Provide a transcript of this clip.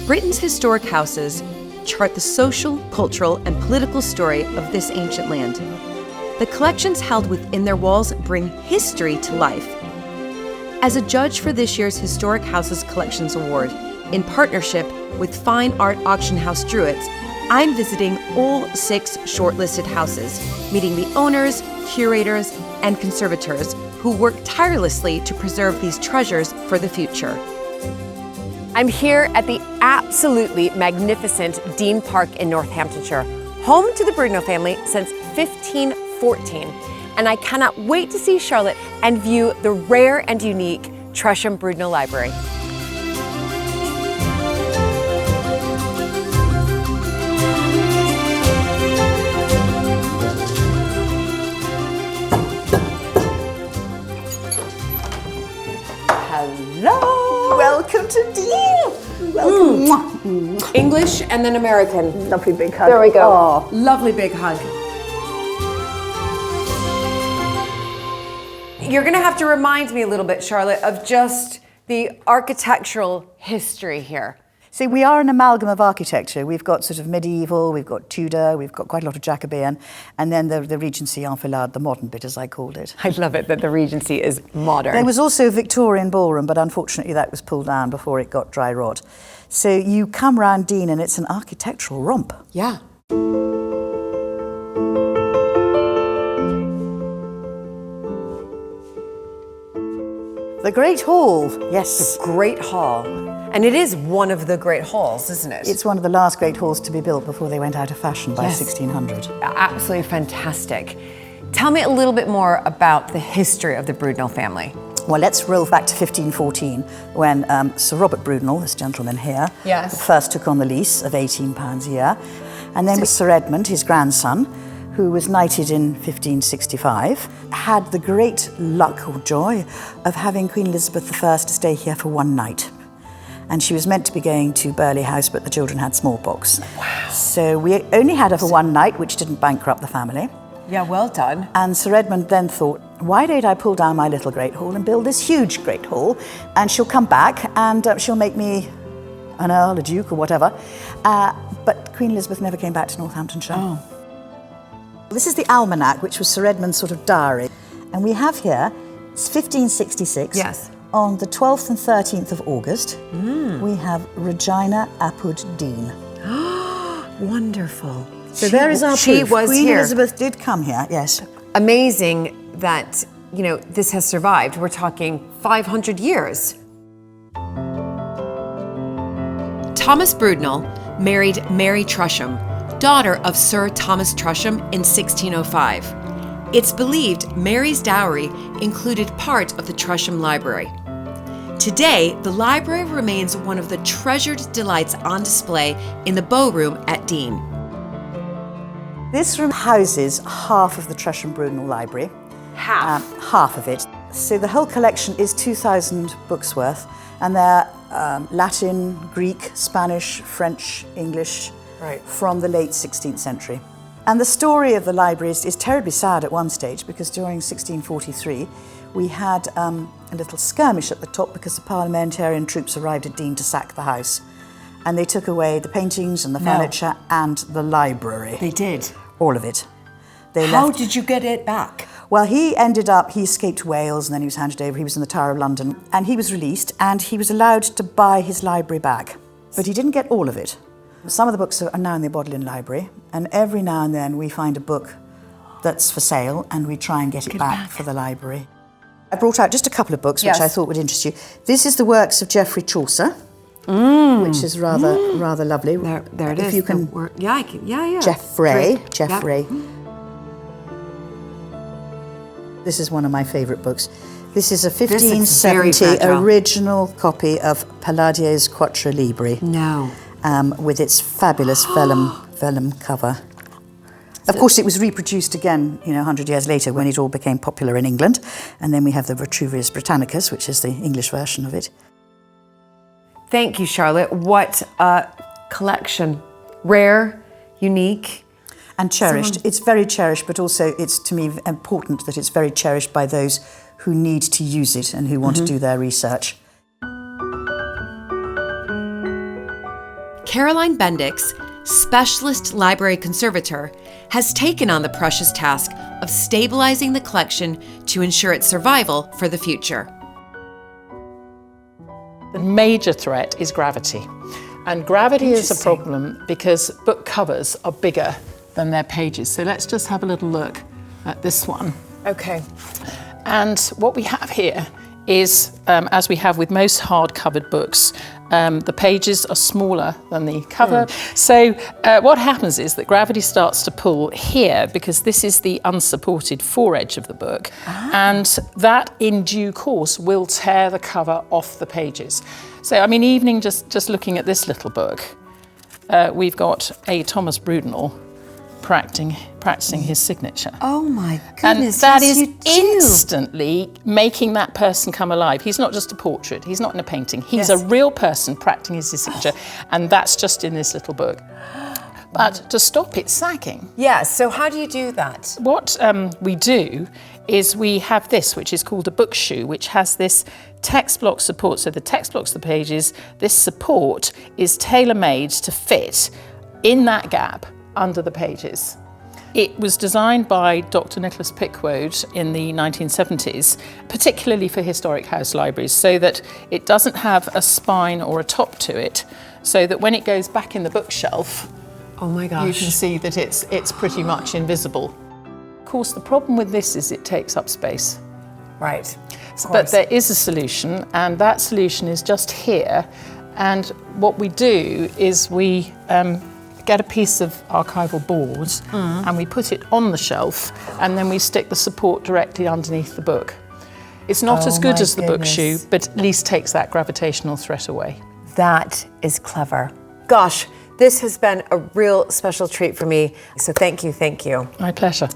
Britain's historic houses chart the social, cultural, and political story of this ancient land. The collections held within their walls bring history to life. As a judge for this year's Historic Houses Collections Award, in partnership with fine art auction house Dreweatts, I'm visiting all 6 shortlisted houses, meeting the owners, curators, and conservators who work tirelessly to preserve these treasures for the future. I'm here at the absolutely magnificent Deene Park in Northamptonshire, home to the Brudenell family since 1514. And I cannot wait to see Charlotte and view the rare and unique Tresham-Brudenell Library. Hello! Welcome to Deene! Welcome. English and then American. Lovely big hug. There we go. Oh. Lovely big hug. You're gonna have to remind me a little bit, Charlotte, of just the architectural history here. See, we are an amalgam of architecture. We've got sort of medieval, we've got Tudor, we've got quite a lot of Jacobean, and then the Regency enfilade, the modern bit, as I called it. I love it that the Regency is modern. There was also a Victorian ballroom, but unfortunately that was pulled down before it got dry rot. So you come round Deene and it's an architectural romp. Yeah. The Great Hall, yes. The Great Hall. And it is one of the great halls, isn't it? It's one of the last great halls to be built before they went out of fashion by 1600. Absolutely fantastic. Tell me a little bit more about the history of the Brudenell family. Well, let's roll back to 1514 when Sir Robert Brudenell, this gentleman here, first took on the lease of £18 a year. And then with Sir Edmund, his grandson, who was knighted in 1565, had the great luck or joy of having Queen Elizabeth I to stay here for one night. And she was meant to be going to Burghley House, but the children had smallpox. Wow. So we only had her for one night, which didn't bankrupt the family. Yeah, well done. And Sir Edmund then thought, why don't I pull down my little great hall and build this huge great hall, and she'll come back and she'll make me an earl, a duke, or whatever. But Queen Elizabeth never came back to Northamptonshire. Oh. This is the almanac, which was Sir Edmund's sort of diary. And we have here, it's 1566. Yes. On the 12th and 13th of August, we have Regina Apud Deene. Wonderful. So there is our proof. She was Queen here. Elizabeth did come here, yes. Amazing that, you know, this has survived. We're talking 500 years. Thomas Brudenell married Mary Tresham, daughter of Sir Thomas Tresham in 1605. It's believed Mary's dowry included part of the Tresham Library. Today, the library remains one of the treasured delights on display in the Bow Room at Deene. This room houses half of the Tresham-Brudenell Library. Half? Half of it. So the whole collection is 2,000 books worth, and they're Latin, Greek, Spanish, French, English, from the late 16th century. And the story of the library is terribly sad at one stage, because during 1643 we had a little skirmish at the top because the parliamentarian troops arrived at Deene to sack the house. And they took away the paintings and the furniture and the library. They did? All of it. How did you get it back? Well, he escaped to Wales and then he was handed over. He was in the Tower of London and he was released and he was allowed to buy his library back. But he didn't get all of it. Some of the books are now in the Bodleian Library, and every now and then we find a book that's for sale and we try and get it back for the library. I brought out just a couple of books which I thought would interest you. This is the works of Geoffrey Chaucer, which is rather lovely. There it is. If you can, Geoffrey. Yeah. This is one of my favourite books. This is a 1570 original copy of Palladio's Quatre Libri. No. With its fabulous vellum cover. Of course, it was reproduced again, 100 years later when it all became popular in England. And then we have the Vitruvius Britannicus, which is the English version of it. Thank you, Charlotte. What a collection. Rare, unique. And cherished. It's very cherished, but also it's, to me, important that it's very cherished by those who need to use it and who want to do their research. Caroline Bendix, specialist library conservator, has taken on the precious task of stabilizing the collection to ensure its survival for the future. The major threat is gravity. And gravity is a problem because book covers are bigger than their pages. So let's just have a little look at this one. Okay. And what we have here is, as we have with most hard-covered books, the pages are smaller than the cover. So what happens is that gravity starts to pull here because this is the unsupported foredge of the book. And that, in due course, will tear the cover off the pages. So, I mean, even just looking at this little book, we've got a Thomas Brudenell practicing his signature. Oh my goodness, and that is instantly making that person come alive. He's not just a portrait, he's not in a painting, he's a real person practicing his signature, and that's just in this little book. But to stop it sagging. Yeah, so how do you do that? What we do is we have this, which is called a book shoe, which has this text block support. So the text blocks the pages, this support is tailor-made to fit in that gap under the pages. It was designed by Dr. Nicholas Pickwoad in the 1970s, particularly for historic house libraries, so that it doesn't have a spine or a top to it, so that when it goes back in the bookshelf, oh my gosh, you can see that it's pretty much invisible. Of course, the problem with this is it takes up space. Right. But there is a solution, and that solution is just here. And what we do is we get a piece of archival board and we put it on the shelf, and then we stick the support directly underneath the book. It's not as good as the book shoe, but at least takes that gravitational threat away. That is clever. Gosh, this has been a real special treat for me. So thank you, thank you. My pleasure.